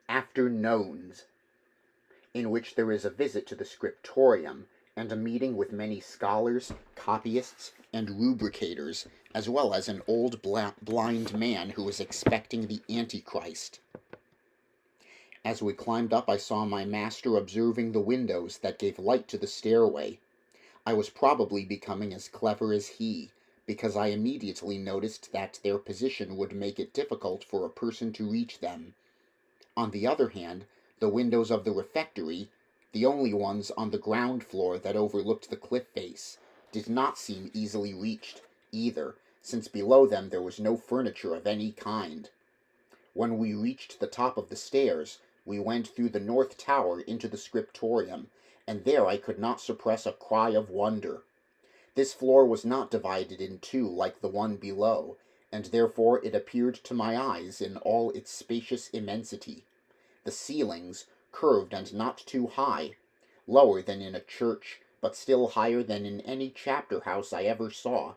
afternoons, in which there is a visit to the scriptorium, and a meeting with many scholars, copyists, and rubricators, as well as an old blind man who was expecting the Antichrist. As we climbed up, I saw my master observing the windows that gave light to the stairway. I was probably becoming as clever as he, because I immediately noticed that their position would make it difficult for a person to reach them. On the other hand, the windows of the refectory, the only ones on the ground floor that overlooked the cliff face, did not seem easily reached, either, since below them there was no furniture of any kind. When we reached the top of the stairs, we went through the north tower into the scriptorium, and there I could not suppress a cry of wonder. This floor was not divided in two like the one below, and therefore it appeared to my eyes in all its spacious immensity. The ceilings, curved and not too high, lower than in a church, but still higher than in any chapter house I ever saw,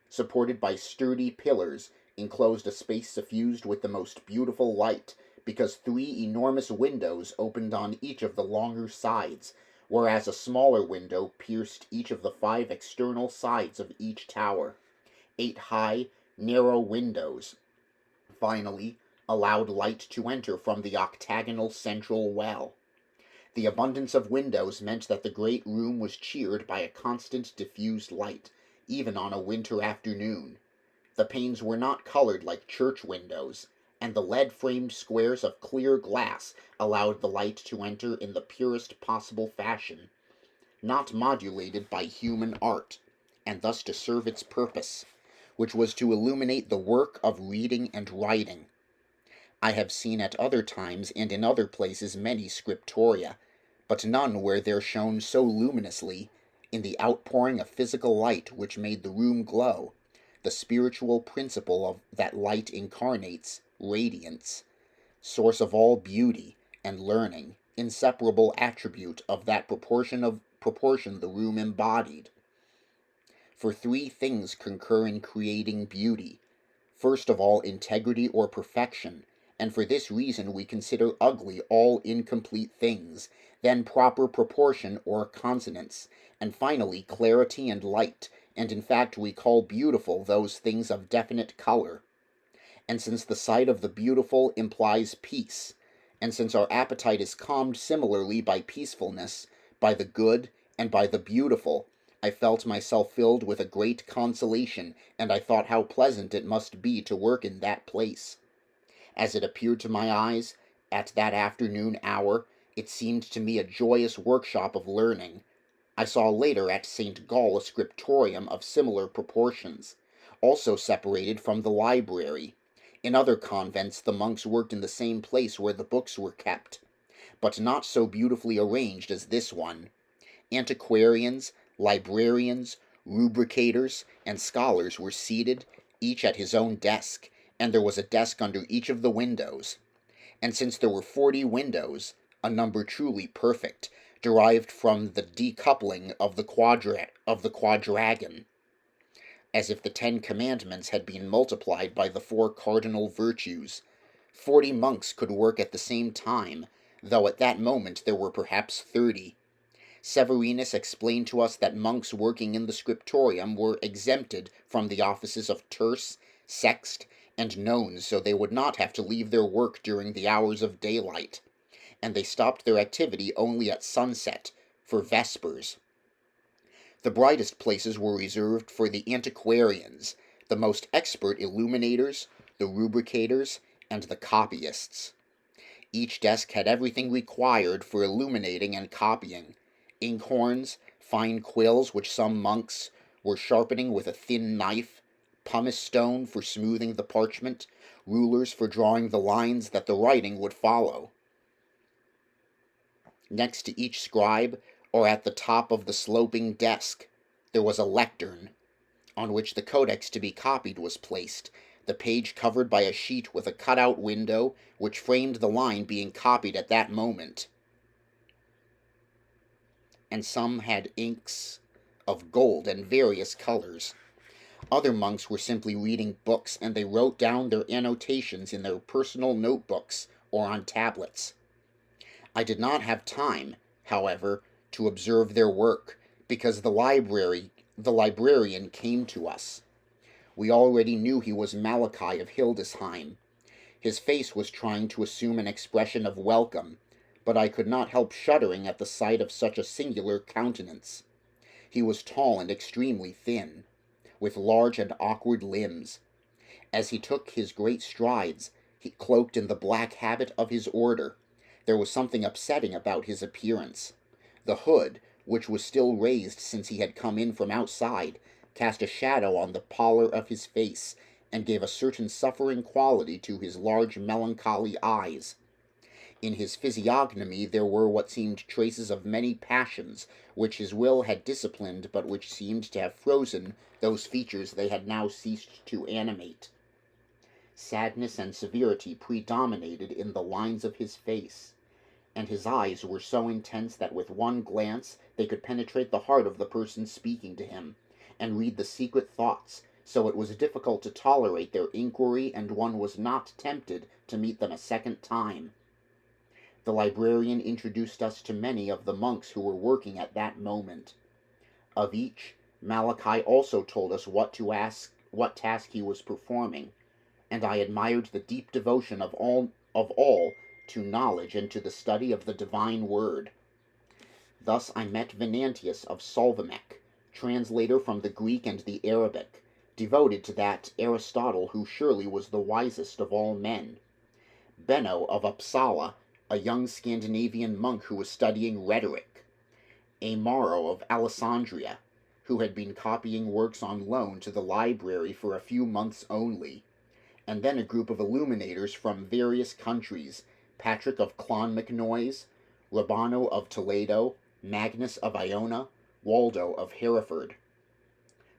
supported by sturdy pillars, enclosed a space suffused with the most beautiful light, because 3 enormous windows opened on each of the longer sides, whereas a smaller window pierced each of the 5 external sides of each tower. 8 high, narrow windows, finally, allowed light to enter from the octagonal central well. The abundance of windows meant that the great room was cheered by a constant diffused light, even on a winter afternoon. The panes were not colored like church windows, and the lead-framed squares of clear glass allowed the light to enter in the purest possible fashion, not modulated by human art, and thus to serve its purpose, which was to illuminate the work of reading and writing. I have seen at other times and in other places many scriptoria, but none where there shone so luminously, in the outpouring of physical light which made the room glow, the spiritual principle of that light incarnates, radiance, source of all beauty and learning, inseparable attribute of that proportion the room embodied. For 3 things concur in creating beauty: first of all, integrity or perfection, and for this reason we consider ugly all incomplete things, then proper proportion or consonance, and finally clarity and light, and in fact we call beautiful those things of definite color. And since the sight of the beautiful implies peace, and since our appetite is calmed similarly by peacefulness, by the good, and by the beautiful, I felt myself filled with a great consolation, and I thought how pleasant it must be to work in that place. As it appeared to my eyes, at that afternoon hour, it seemed to me a joyous workshop of learning. I saw later at St. Gall a scriptorium of similar proportions, also separated from the library. In other convents the monks worked in the same place where the books were kept, but not so beautifully arranged as this one. Antiquarians, librarians, rubricators, and scholars were seated, each at his own desk, and there was a desk under each of the windows. And since there were 40 windows, a number truly perfect, derived from the decoupling of the quadragon, as if the 10 commandments had been multiplied by the 4 cardinal virtues, 40 monks could work at the same time, though at that moment there were perhaps 30. Severinus explained to us that monks working in the scriptorium were exempted from the offices of terce, sext, and nones, so they would not have to leave their work during the hours of daylight, and they stopped their activity only at sunset, for vespers. The brightest places were reserved for the antiquarians, the most expert illuminators, the rubricators, and the copyists. Each desk had everything required for illuminating and copying: inkhorns, fine quills which some monks were sharpening with a thin knife, pumice stone for smoothing the parchment, rulers for drawing the lines that the writing would follow. Next to each scribe, or at the top of the sloping desk, there was a lectern, on which the codex to be copied was placed, the page covered by a sheet with a cut-out window which framed the line being copied at that moment. And some had inks of gold and various colors. Other monks were simply reading books, and they wrote down their annotations in their personal notebooks or on tablets. I did not have time, however, to observe their work, because the librarian came to us. We already knew he was Malachi of Hildesheim. His face was trying to assume an expression of welcome, but I could not help shuddering at the sight of such a singular countenance. He was tall and extremely thin, with large and awkward limbs. As he took his great strides, he cloaked in the black habit of his order. There was something upsetting about his appearance. The hood, which was still raised since he had come in from outside, cast a shadow on the pallor of his face, and gave a certain suffering quality to his large melancholy eyes. In his physiognomy there were what seemed traces of many passions, which his will had disciplined, but which seemed to have frozen those features they had now ceased to animate. Sadness and severity predominated in the lines of his face, and his eyes were so intense that with one glance they could penetrate the heart of the person speaking to him, and read the secret thoughts, so it was difficult to tolerate their inquiry, and one was not tempted to meet them a second time. The librarian introduced us to many of the monks who were working at that moment. Of each, Malachi also told us what task he was performing, and I admired the deep devotion of all to knowledge and to the study of the divine word. Thus I met Venantius of Solvamek, translator from the Greek and the Arabic, devoted to that Aristotle who surely was the wisest of all men; Benno of Upsala, a young Scandinavian monk who was studying rhetoric; Amaro of Alessandria, who had been copying works on loan to the library for a few months only; and then a group of illuminators from various countries, Patrick of Clonmacnoise, Rabbano of Toledo, Magnus of Iona, Waldo of Hereford.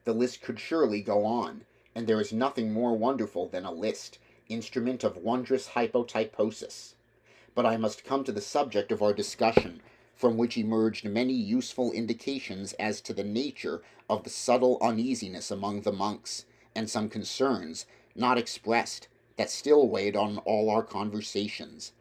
The list could surely go on, and there is nothing more wonderful than a list, instrument of wondrous hypotyposis. But I must come to the subject of our discussion, from which emerged many useful indications as to the nature of the subtle uneasiness among the monks, and some concerns, not expressed, that still weighed on all our conversations.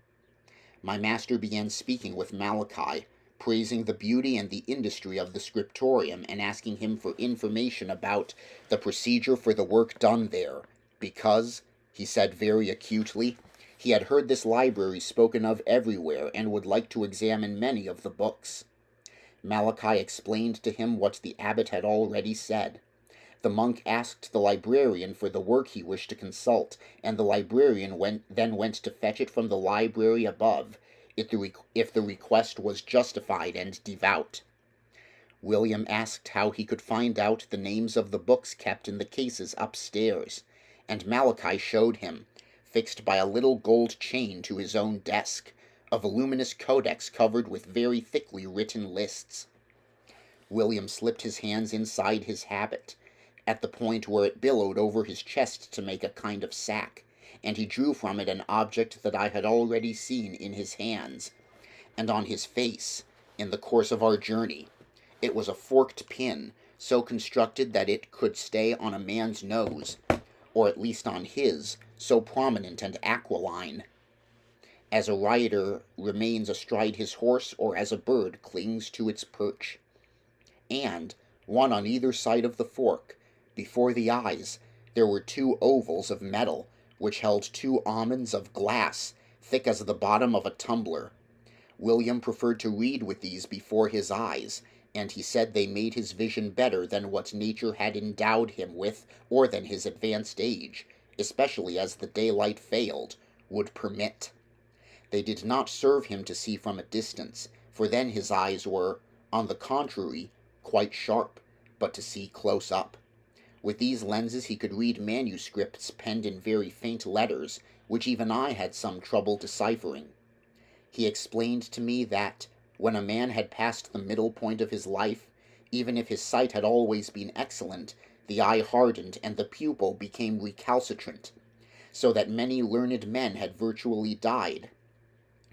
My master began speaking with Malachi, praising the beauty and the industry of the scriptorium, and asking him for information about the procedure for the work done there, because, he said very acutely, he had heard this library spoken of everywhere, and would like to examine many of the books. Malachi explained to him what the abbot had already said. The monk asked the librarian for the work he wished to consult, and the librarian then went to fetch it from the library above, if the request was justified and devout. William asked how he could find out the names of the books kept in the cases upstairs, and Malachi showed him, fixed by a little gold chain to his own desk, a voluminous codex covered with very thickly written lists. William slipped his hands inside his habit, at the point where it billowed over his chest to make a kind of sack, and he drew from it an object that I had already seen in his hands, and on his face, in the course of our journey. It was a forked pin, so constructed that it could stay on a man's nose, or at least on his, so prominent and aquiline, as a rider remains astride his horse, or as a bird clings to its perch. And, one on either side of the fork, before the eyes, there were two ovals of metal, which held two almonds of glass, thick as the bottom of a tumbler. William preferred to read with these before his eyes, and he said they made his vision better than what nature had endowed him with, or than his advanced age, especially as the daylight failed, would permit. They did not serve him to see from a distance, for then his eyes were, on the contrary, quite sharp, but to see close up. With these lenses he could read manuscripts penned in very faint letters, which even I had some trouble deciphering. He explained to me that, when a man had passed the middle point of his life, even if his sight had always been excellent, the eye hardened and the pupil became recalcitrant, so that many learned men had virtually died,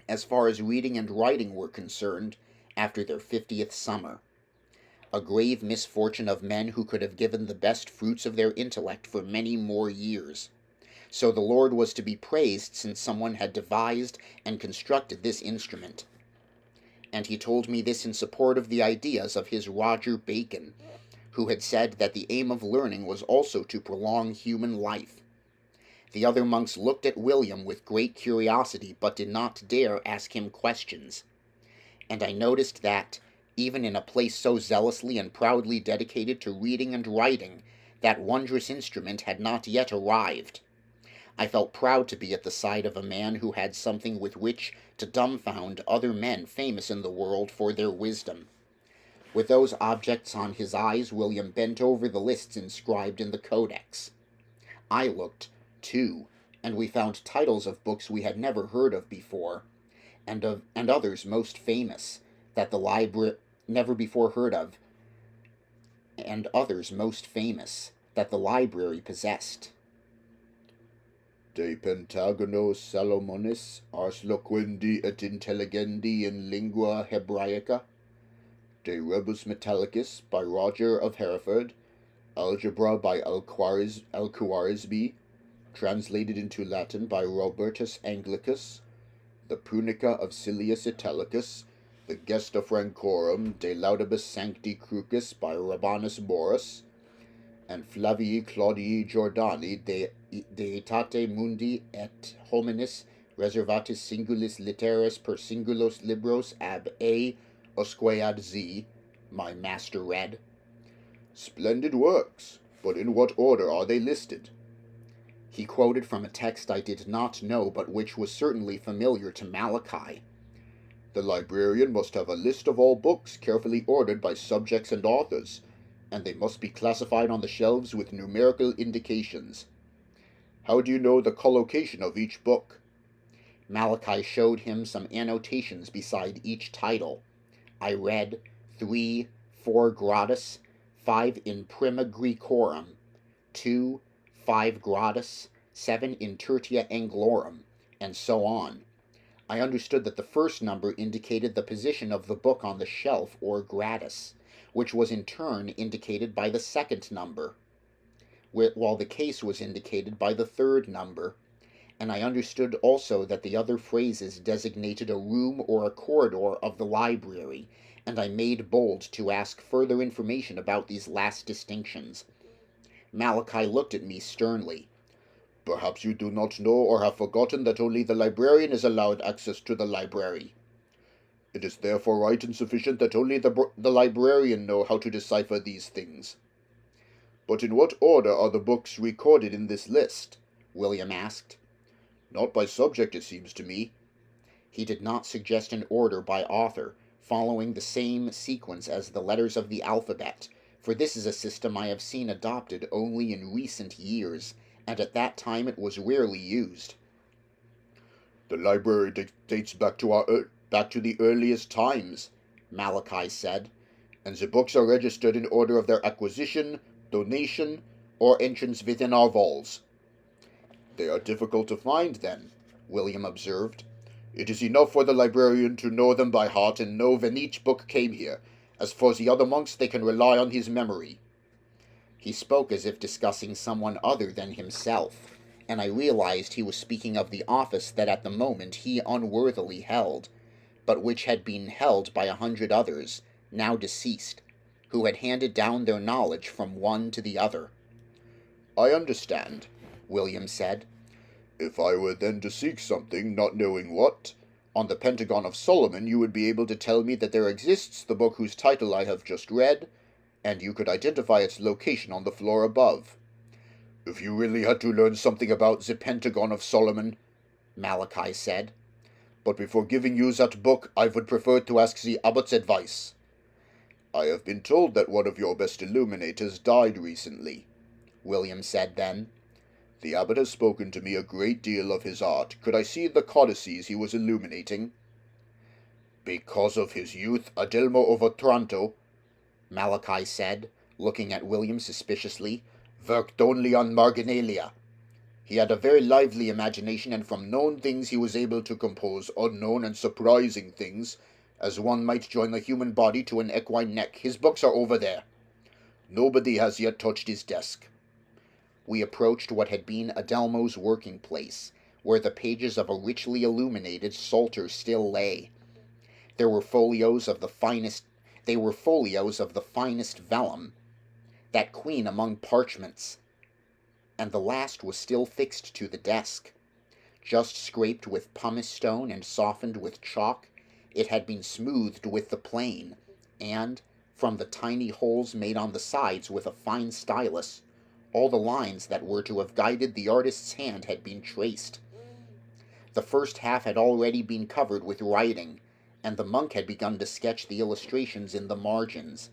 as far as reading and writing were concerned, after their 50th summer. A grave misfortune of men who could have given the best fruits of their intellect for many more years. So the Lord was to be praised since someone had devised and constructed this instrument. And he told me this in support of the ideas of his Roger Bacon, who had said that the aim of learning was also to prolong human life. The other monks looked at William with great curiosity, but did not dare ask him questions. And I noticed that, even in a place so zealously and proudly dedicated to reading and writing, that wondrous instrument had not yet arrived. I felt proud to be at the side of a man who had something with which to dumbfound other men famous in the world for their wisdom. With those objects on his eyes, William bent over the lists inscribed in the codex. I looked, too, and we found titles of books we had never heard of before, and others most famous, that the library never before heard of, and others most famous, that the library possessed. De Pentagono Salomonis ars loquendi et intelligendi in lingua Hebraica, De Rebus Metallicus by Roger of Hereford, Algebra by Al-Khwarizmi, translated into Latin by Robertus Anglicus, the Punica of Silius Italicus, the Gesta Francorum de Laudibus Sancti Crucis by Rabanus Morus, and Flavii Claudii Jordani de Aetate Mundi et Hominis Reservatis Singulis Literis per Singulos Libros ab A. Osquead Z, my master read. Splendid works, but in what order are they listed? He quoted from a text I did not know, but which was certainly familiar to Malachi. The librarian must have a list of all books carefully ordered by subjects and authors, and they must be classified on the shelves with numerical indications. How do you know the collocation of each book? Malachi showed him some annotations beside each title. I read 3, 4 gratis, 5 in prima Grecorum, 2, 5 gratis, 7 in tertia Anglorum, and so on. I understood that the first number indicated the position of the book on the shelf or gratis, which was in turn indicated by the second number, while the case was indicated by the third number, and I understood also that the other phrases designated a room or a corridor of the library, and I made bold to ask further information about these last distinctions. Malachi looked at me sternly. Perhaps you do not know or have forgotten that only the librarian is allowed access to the library. It is therefore right and sufficient that only the librarian know how to decipher these things. But in what order are the books recorded in this list? William asked. Not by subject, it seems to me. He did not suggest an order by author, following the same sequence as the letters of the alphabet, for this is a system I have seen adopted only in recent years, and at that time it was rarely used. The library dates back to the earliest times, Malachi said, and the books are registered in order of their acquisition, donation, or entrance within our walls. They are difficult to find, then, William observed. It is enough for the librarian to know them by heart and know when each book came here. As for the other monks, they can rely on his memory. He spoke as if discussing someone other than himself, and I realized he was speaking of the office that at the moment he unworthily held, but which had been held by 100 others, now deceased, who had handed down their knowledge from one to the other. I understand, William said. If I were then to seek something, not knowing what, on the Pentagon of Solomon you would be able to tell me that there exists the book whose title I have just read, and you could identify its location on the floor above. If you really had to learn something about the Pentagon of Solomon, Malachi said. But before giving you that book, I would prefer to ask the abbot's advice. I have been told that one of your best illuminators died recently, William said then. The abbot has spoken to me a great deal of his art. Could I see the codices he was illuminating? Because of his youth, Adelmo of Otranto, Malachi said, looking at William suspiciously, worked only on marginalia. He had a very lively imagination, and from known things he was able to compose unknown and surprising things, as one might join the human body to an equine neck. His books are over there. Nobody has yet touched his desk. we approached what had been Adelmo's working place, where the pages of a richly illuminated psalter still lay. There were folios of the finest They were folios of the finest vellum, that queen among parchments, and the last was still fixed to the desk. Just scraped with pumice stone and softened with chalk, it had been smoothed with the plane, and, from the tiny holes made on the sides with a fine stylus, all the lines that were to have guided the artist's hand had been traced. The first half had already been covered with writing, and the monk had begun to sketch the illustrations in the margins.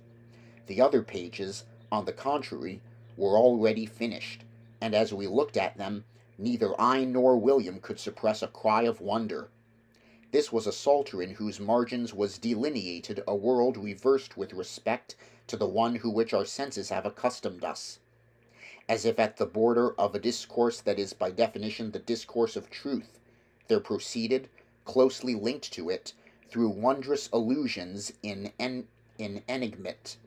The other pages, on the contrary, were already finished, and as we looked at them, neither I nor William could suppress a cry of wonder. This was a psalter in whose margins was delineated a world reversed with respect to the one to which our senses have accustomed us, as if at the border of a discourse that is by definition the discourse of truth, there proceeded, closely linked to it, through wondrous allusions in enigmat,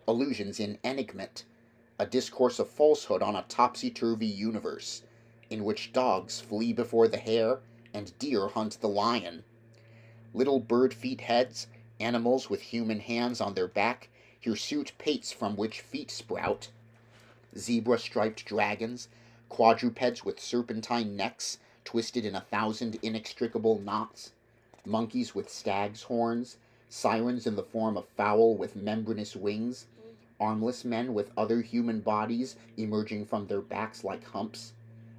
a discourse of falsehood on a topsy-turvy universe, in which dogs flee before the hare and deer hunt the lion. Little bird-feet heads, animals with human hands on their back, hirsute pates from which feet sprout, zebra-striped dragons, quadrupeds with serpentine necks twisted in 1,000 inextricable knots, monkeys with stag's horns, sirens in the form of fowl with membranous wings, armless men with other human bodies emerging from their backs like humps,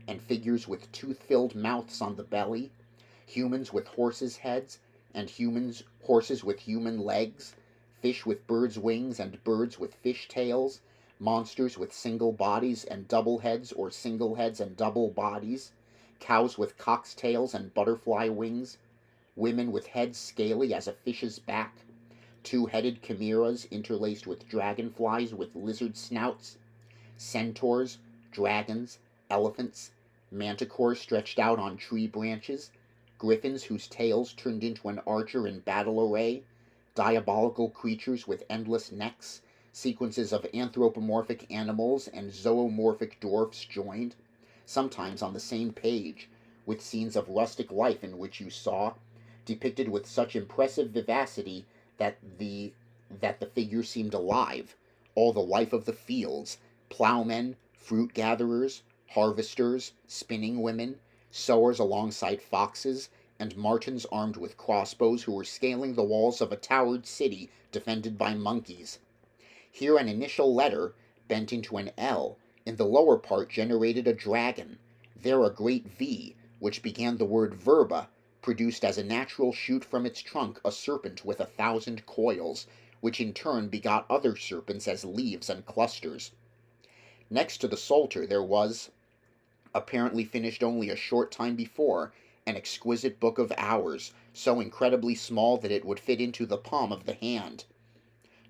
and figures with tooth-filled mouths on the belly, humans with horses' heads, and horses with human legs, fish with birds' wings and birds with fish tails, monsters with single bodies and double heads or single heads and double bodies, cows with cock's tails and butterfly wings, women with heads scaly as a fish's back, two-headed chimeras interlaced with dragonflies with lizard snouts, centaurs, dragons, elephants, manticores stretched out on tree branches, griffins whose tails turned into an archer in battle array, diabolical creatures with endless necks, sequences of anthropomorphic animals and zoomorphic dwarfs joined, sometimes on the same page, with scenes of rustic life in which you saw, depicted with such impressive vivacity that the figures seemed alive, all the life of the fields, ploughmen, fruit gatherers, harvesters, spinning women, sowers alongside foxes, and martens armed with crossbows who were scaling the walls of a towered city defended by monkeys. Here an initial letter, bent into an L, in the lower part generated a dragon, there a great V, which began the word verba, produced as a natural shoot from its trunk a serpent with 1,000 coils, which in turn begot other serpents as leaves and clusters. Next to the psalter there was, apparently finished only a short time before, an exquisite book of hours, so incredibly small that it would fit into the palm of the hand.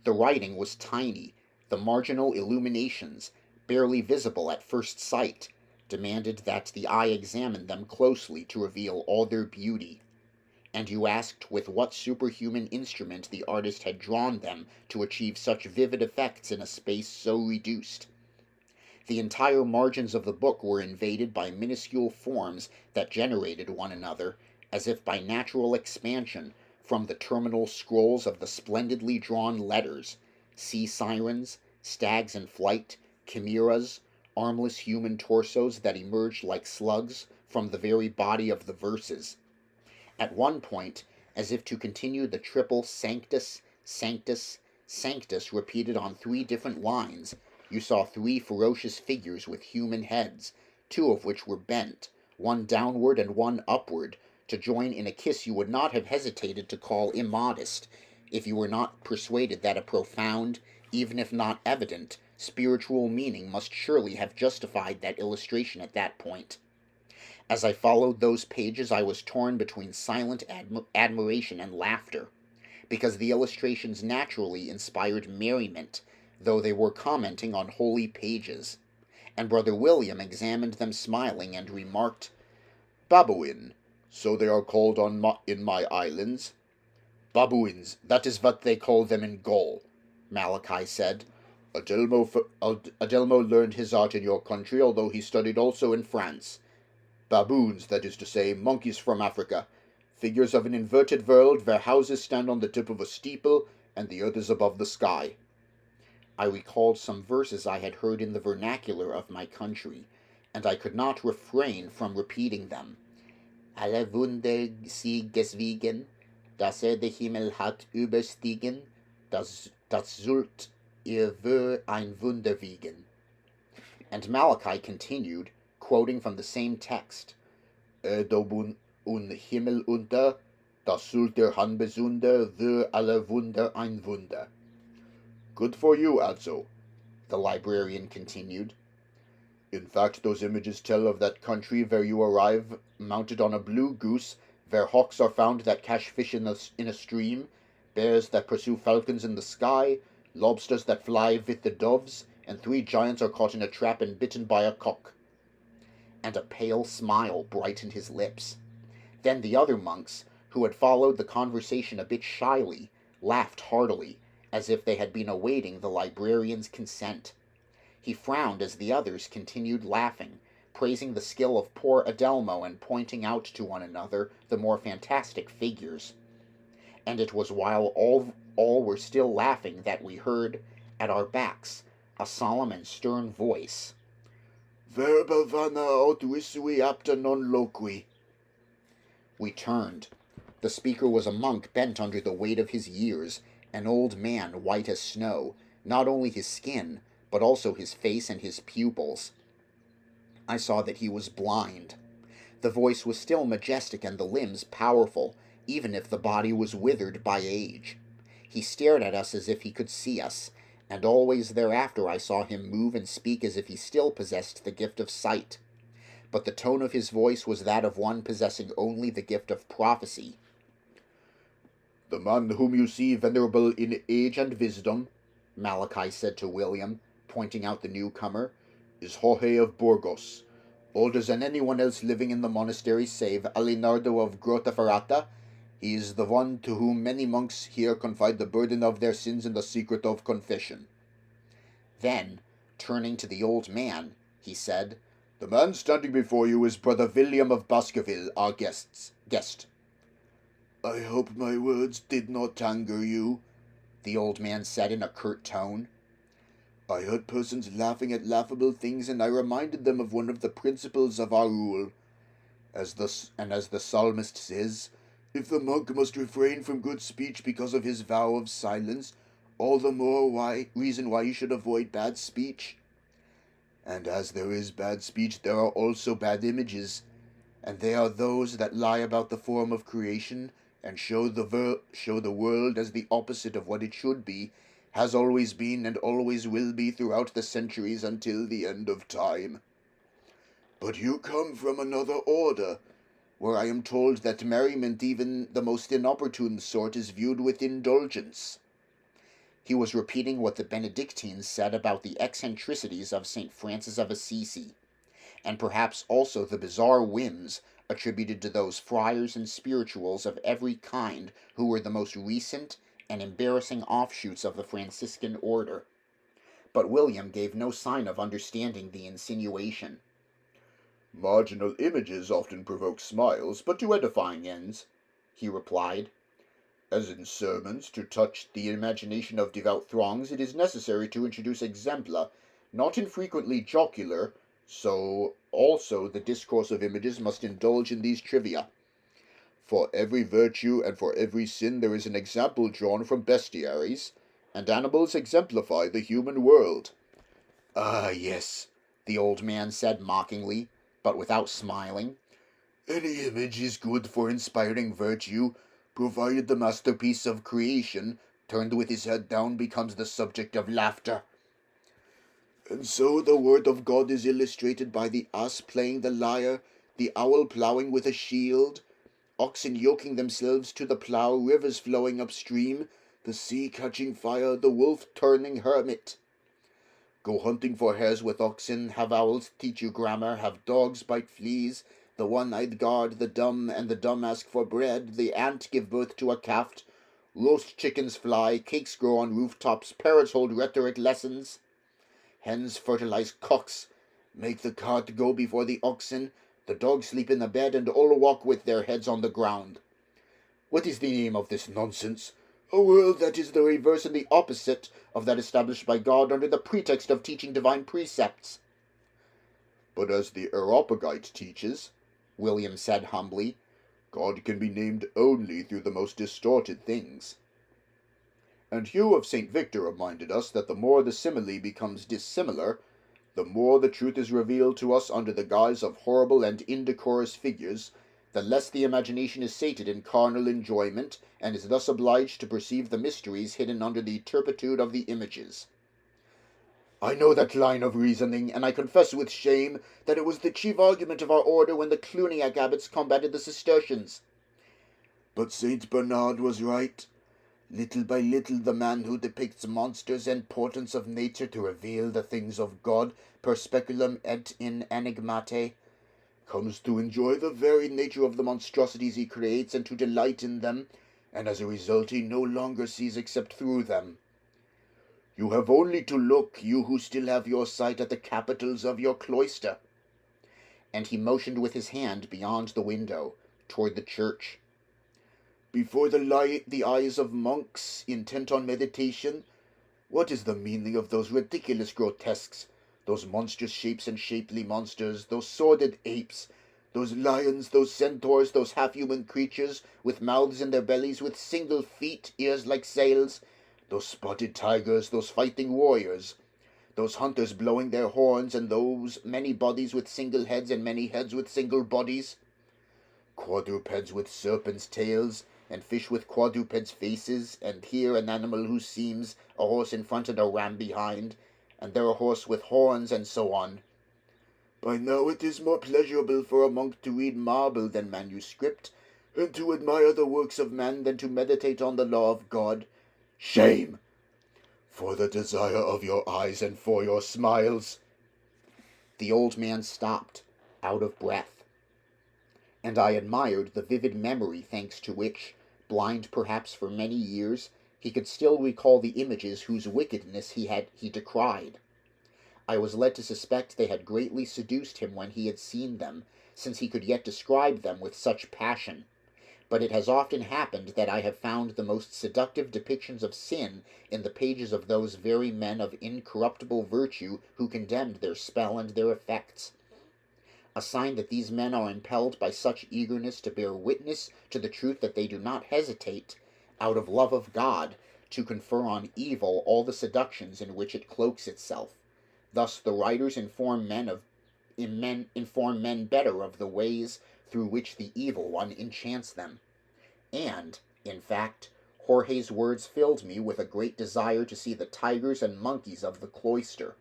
The writing was tiny, the marginal illuminations, barely visible at first sight, demanded that the eye examine them closely to reveal all their beauty, and you asked with what superhuman instrument the artist had drawn them to achieve such vivid effects in a space so reduced. The entire margins of the book were invaded by minuscule forms that generated one another, as if by natural expansion, from the terminal scrolls of the splendidly drawn letters, sea sirens, stags in flight, chimeras, armless human torsos that emerged like slugs from the very body of the verses. At one point, as if to continue the triple Sanctus, Sanctus, Sanctus repeated on 3 different lines, you saw 3 ferocious figures with human heads, 2 of which were bent, one downward and one upward, to join in a kiss you would not have hesitated to call immodest, if you were not persuaded that a profound, even if not evident, spiritual meaning must surely have justified that illustration at that point. As I followed those pages I was torn between silent admiration and laughter, because the illustrations naturally inspired merriment, though they were commenting on holy pages, and Brother William examined them smiling and remarked, Babouin, so they are called in my islands. Babouins, that is what they call them in Gaul, Malachi said. Adelmo learned his art in your country, although he studied also in France. Baboons, that is to say, monkeys from Africa. Figures of an inverted world where houses stand on the tip of a steeple and the earth is above the sky. I recalled some verses I had heard in the vernacular of my country, and I could not refrain from repeating them. Alle Wunder sie geswiegen, dass der Himmel hat überstiegen, das sollt ihr wohl ein Wunder wiegen. And Malachi continued, quoting from the same text. Dobun un Himmel unter, das sollt der Han besunder, wohl alle Wunder ein Wunder. Good for you, also, the librarian continued. In fact, those images tell of that country where you arrive mounted on a blue goose, where hawks are found that catch fish in a stream, bears that pursue falcons in the sky, lobsters that fly with the doves, and 3 giants are caught in a trap and bitten by a cock. And a pale smile brightened his lips. Then the other monks, who had followed the conversation a bit shyly, laughed heartily, as if they had been awaiting the librarian's consent. He frowned as the others continued laughing, praising the skill of poor Adelmo and pointing out to one another the more fantastic figures. And it was while all were still laughing that we heard, at our backs, a solemn and stern voice. Verba vana aut visui apta non loqui. We turned. The speaker was a monk bent under the weight of his years, an old man white as snow, not only his skin, but also his face and his pupils. I saw that he was blind. The voice was still majestic and the limbs powerful, even if the body was withered by age. He stared at us as if he could see us, and always thereafter I saw him move and speak as if he still possessed the gift of sight. But the tone of his voice was that of one possessing only the gift of prophecy. The man whom you see venerable in age and wisdom, Malachi said to William, pointing out the newcomer, is Jorge of Burgos, older than anyone else living in the monastery save Alinardo of Grottaferrata. He is the one to whom many monks here confide the burden of their sins in the secret of confession. Then, turning to the old man, he said, The man standing before you is Brother William of Baskerville, our guest. I hope my words did not anger you, the old man said in a curt tone. I heard persons laughing at laughable things, and I reminded them of one of the principles of our rule. As the psalmist says, if the monk must refrain from good speech because of his vow of silence, all the more reason why he should avoid bad speech. And as there is bad speech, there are also bad images, and they are those that lie about the form of creation, and show the world as the opposite of what it should be, has always been, and always will be throughout the centuries until the end of time. But you come from another order, where I am told that merriment, even the most inopportune sort, is viewed with indulgence. He was repeating what the Benedictines said about the eccentricities of St. Francis of Assisi, and perhaps also the bizarre whims attributed to those friars and spirituals of every kind who were the most recent and embarrassing offshoots of the Franciscan order. But William gave no sign of understanding the insinuation. Marginal images often provoke smiles, but to edifying ends, he replied. As in sermons, to touch the imagination of devout throngs, it is necessary to introduce exempla, not infrequently jocular, so also the discourse of images must indulge in these trivia. For every virtue and for every sin there is an example drawn from bestiaries, and animals exemplify the human world. Ah, yes, the old man said mockingly, but without smiling. Any image is good for inspiring virtue, provided the masterpiece of creation, turned with his head down, becomes the subject of laughter. And so the word of God is illustrated by the ass playing the lyre, the owl ploughing with a shield, oxen yoking themselves to the plough, rivers flowing upstream, the sea catching fire, the wolf turning hermit. Go hunting for hares with oxen, have owls teach you grammar, have dogs bite fleas, the one-eyed guard the dumb, and the dumb ask for bread, the ant give birth to a calf, Roast chickens fly, cakes grow on rooftops, parrots hold rhetoric lessons, hens fertilize cocks, make the cart go before the oxen, the dogs sleep in the bed, and all walk with their heads on the ground. What is the name of this nonsense? A world that is the reverse and the opposite of that established by God under the pretext of teaching divine precepts. But as the Areopagite teaches, William said humbly, God can be named only through the most distorted things. And Hugh of St. Victor reminded us that the more the simile becomes dissimilar, the more the truth is revealed to us under the guise of horrible and indecorous figures, the less the imagination is sated in carnal enjoyment, and is thus obliged to perceive the mysteries hidden under the turpitude of the images. I know that line of reasoning, and I confess with shame that it was the chief argument of our order when the Cluniac abbots combated the Cistercians. But Saint Bernard was right. Little by little the man who depicts monsters and portents of nature to reveal the things of God, per speculum et in enigmate, comes to enjoy the very nature of the monstrosities he creates and to delight in them, and as a result he no longer sees except through them. You have only to look, you who still have your sight, at the capitals of your cloister. And he motioned with his hand beyond the window, toward the church. Before the eyes of monks intent on meditation, what is the meaning of those ridiculous grotesques, those monstrous shapes and shapely monsters, those sordid apes, those lions, those centaurs, those half-human creatures, with mouths in their bellies, with single feet, ears like sails, those spotted tigers, those fighting warriors, those hunters blowing their horns, and those many bodies with single heads and many heads with single bodies? Quadrupeds with serpents' tails, and fish with quadrupeds' faces, and here an animal who seems a horse in front and a ram behind, and there a horse with horns, and so on. By now it is more pleasurable for a monk to read marble than manuscript, and to admire the works of man than to meditate on the law of God. Shame! For the desire of your eyes and for your smiles. The old man stopped, out of breath, and I admired the vivid memory thanks to which, blind perhaps for many years, he could still recall the images whose wickedness he decried. I was led to suspect they had greatly seduced him when he had seen them, since he could yet describe them with such passion. But it has often happened that I have found the most seductive depictions of sin in the pages of those very men of incorruptible virtue who condemned their spell and their effects. A sign that these men are impelled by such eagerness to bear witness to the truth that they do not hesitate, out of love of God, to confer on evil all the seductions in which it cloaks itself. Thus the writers inform men better of the ways through which the evil one enchants them. And, in fact, Jorge's words filled me with a great desire to see the tigers and monkeys of the cloister,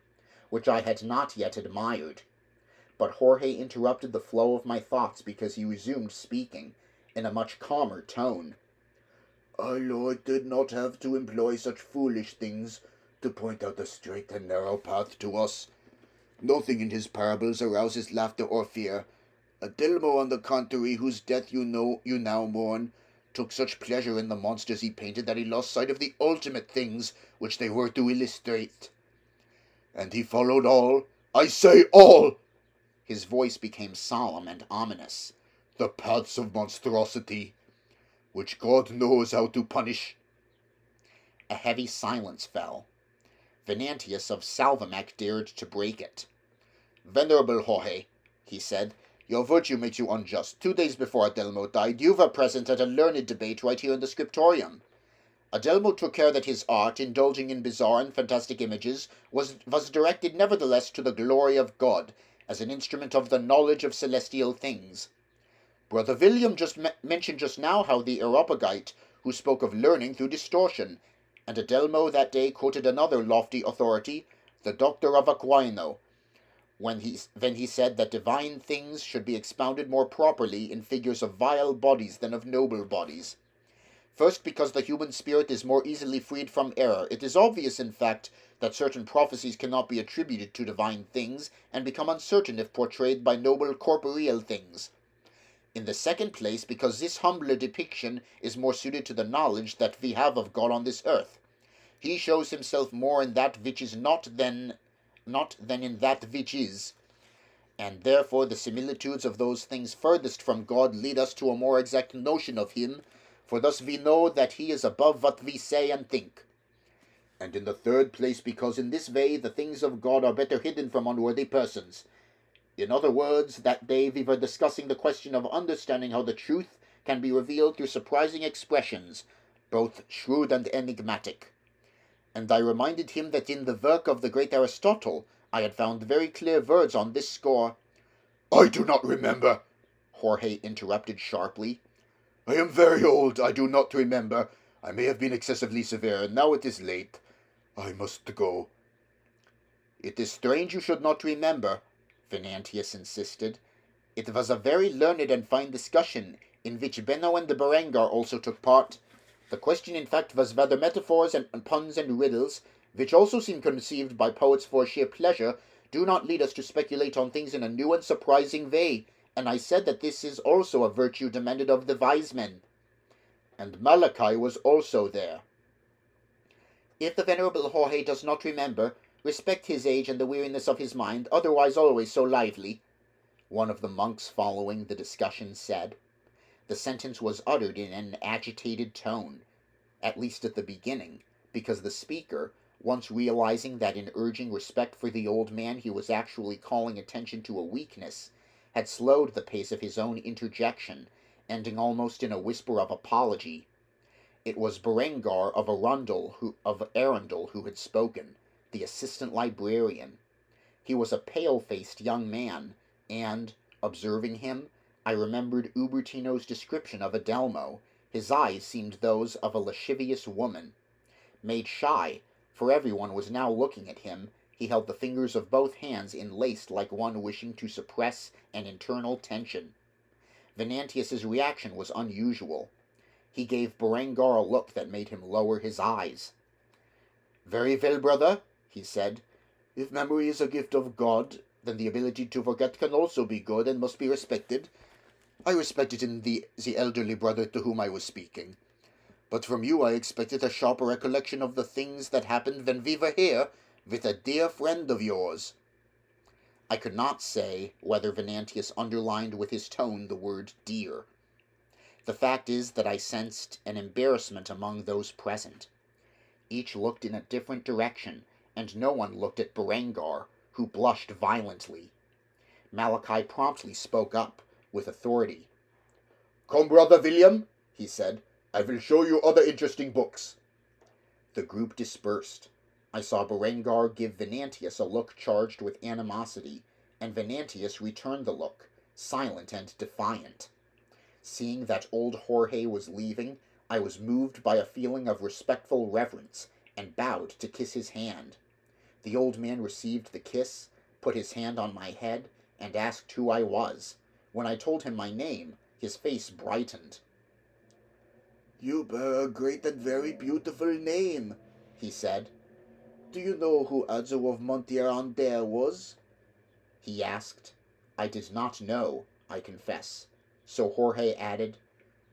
which I had not yet admired. But Jorge interrupted the flow of my thoughts because he resumed speaking, in a much calmer tone. Our Lord did not have to employ such foolish things to point out the straight and narrow path to us. Nothing in his parables arouses laughter or fear. Adelmo, on the contrary, whose death you now mourn, took such pleasure in the monsters he painted that he lost sight of the ultimate things which they were to illustrate. And he followed all, I say all! His voice became solemn and ominous. The paths of monstrosity, which God knows how to punish. A heavy silence fell. Venantius of Salvamec dared to break it. Venerable Jorge, he said, your virtue makes you unjust. 2 days before Adelmo died, you were present at a learned debate right here in the scriptorium. Adelmo took care that his art, indulging in bizarre and fantastic images, was directed nevertheless to the glory of God, as an instrument of the knowledge of celestial things. Brother William mentioned just now how the Areopagite, who spoke of learning through distortion, and Adelmo that day quoted another lofty authority, the Doctor of Aquino, when he said that divine things should be expounded more properly in figures of vile bodies than of noble bodies. First, because the human spirit is more easily freed from error. It is obvious, in fact, that certain prophecies cannot be attributed to divine things, and become uncertain if portrayed by noble corporeal things. In the second place, because this humbler depiction is more suited to the knowledge that we have of God on this earth. He shows himself more in that which is not than in that which is, and therefore the similitudes of those things furthest from God lead us to a more exact notion of him, for thus we know that he is above what we say and think. And in the third place, because in this way the things of God are better hidden from unworthy persons. In other words, that day we were discussing the question of understanding how the truth can be revealed through surprising expressions, both shrewd and enigmatic. And I reminded him that in the work of the great Aristotle I had found very clear words on this score. I do not remember, Jorge interrupted sharply. I am very old, I do not remember. I may have been excessively severe, and now it is late. I must go. It is strange you should not remember, Venantius insisted. It was a very learned and fine discussion, in which Benno and the Berengar also took part. The question, in fact, was whether metaphors and puns and riddles, which also seem conceived by poets for sheer pleasure, do not lead us to speculate on things in a new and surprising way, and I said that this is also a virtue demanded of the wise men. And Malachi was also there. If the venerable Jorge does not remember, respect his age and the weariness of his mind, otherwise always so lively, one of the monks following the discussion said. The sentence was uttered in an agitated tone, at least at the beginning, because the speaker, once realizing that in urging respect for the old man he was actually calling attention to a weakness, had slowed the pace of his own interjection, ending almost in a whisper of apology. It was Berengar of Arundel who had spoken, the assistant librarian. He was a pale-faced young man, and, observing him, I remembered Ubertino's description of Adelmo. His eyes seemed those of a lascivious woman. Made shy, for everyone was now looking at him, he held the fingers of both hands enlaced like one wishing to suppress an internal tension. Venantius's reaction was unusual. He gave Berengar a look that made him lower his eyes. "Very well, brother," he said. "If memory is a gift of God, then the ability to forget can also be good and must be respected. I respect it in the elderly brother to whom I was speaking. But from you I expected a sharper recollection of the things that happened when we were here with a dear friend of yours." I could not say whether Venantius underlined with his tone the word dear. The fact is that I sensed an embarrassment among those present. Each looked in a different direction, and no one looked at Berengar, who blushed violently. Malachi promptly spoke up, with authority. "Come, Brother William," he said. "I will show you other interesting books." The group dispersed. I saw Berengar give Venantius a look charged with animosity, and Venantius returned the look, silent and defiant. Seeing that old Jorge was leaving, I was moved by a feeling of respectful reverence, and bowed to kiss his hand. The old man received the kiss, put his hand on my head, and asked who I was. When I told him my name, his face brightened. "You bear a great and very beautiful name," he said. "Do you know who Adzo of Montier-en-Der was?" he asked. I did not know, I confess. So Jorge added,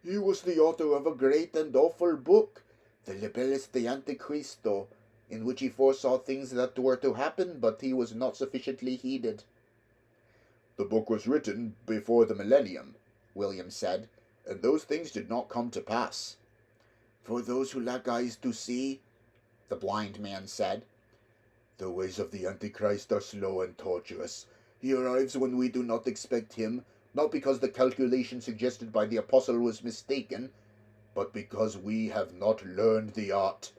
"He was the author of a great and awful book, the Libellus de Antichristo, in which he foresaw things that were to happen, but he was not sufficiently heeded." "The book was written before the millennium," William said, "and those things did not come to pass." "For those who lack eyes to see," the blind man said. "The ways of the Antichrist are slow and tortuous. He arrives when we do not expect him, not because the calculation suggested by the apostle was mistaken, but because we have not learned the art."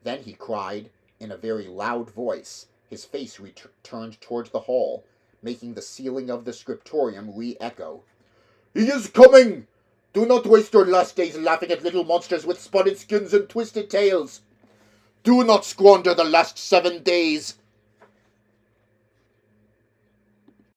Then he cried, in a very loud voice, his face turned toward the hall, making the ceiling of the scriptorium re-echo. "He is coming! Do not waste your last days laughing at little monsters with spotted skins and twisted tails. Do not squander the last 7 days